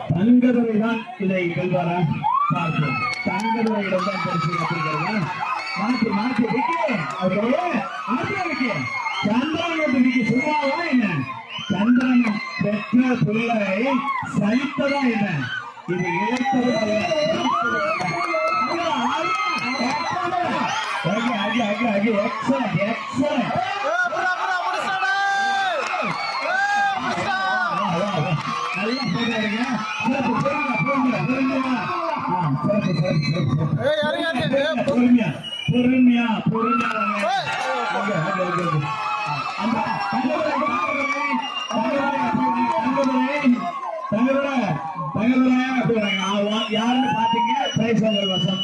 தங்கதுரை தான் இதை வெல்வாரா பார்ப்போம். தங்கதுரையிடம் தான் பரிசு வைத்திருக்கிறதா? மாற்றி மாற்றி அவருடைய ஆசிரியருக்கு சந்திரனுக்கு சும்மாவா என்ன? சந்திரன் பெற்ற பிள்ளை சலித்ததா என்ன? இது இழைத்தது பொறுமையா பொறுமையா பொறுமையா யாருன்னு பாத்தீங்க பிரைஸ் வசம்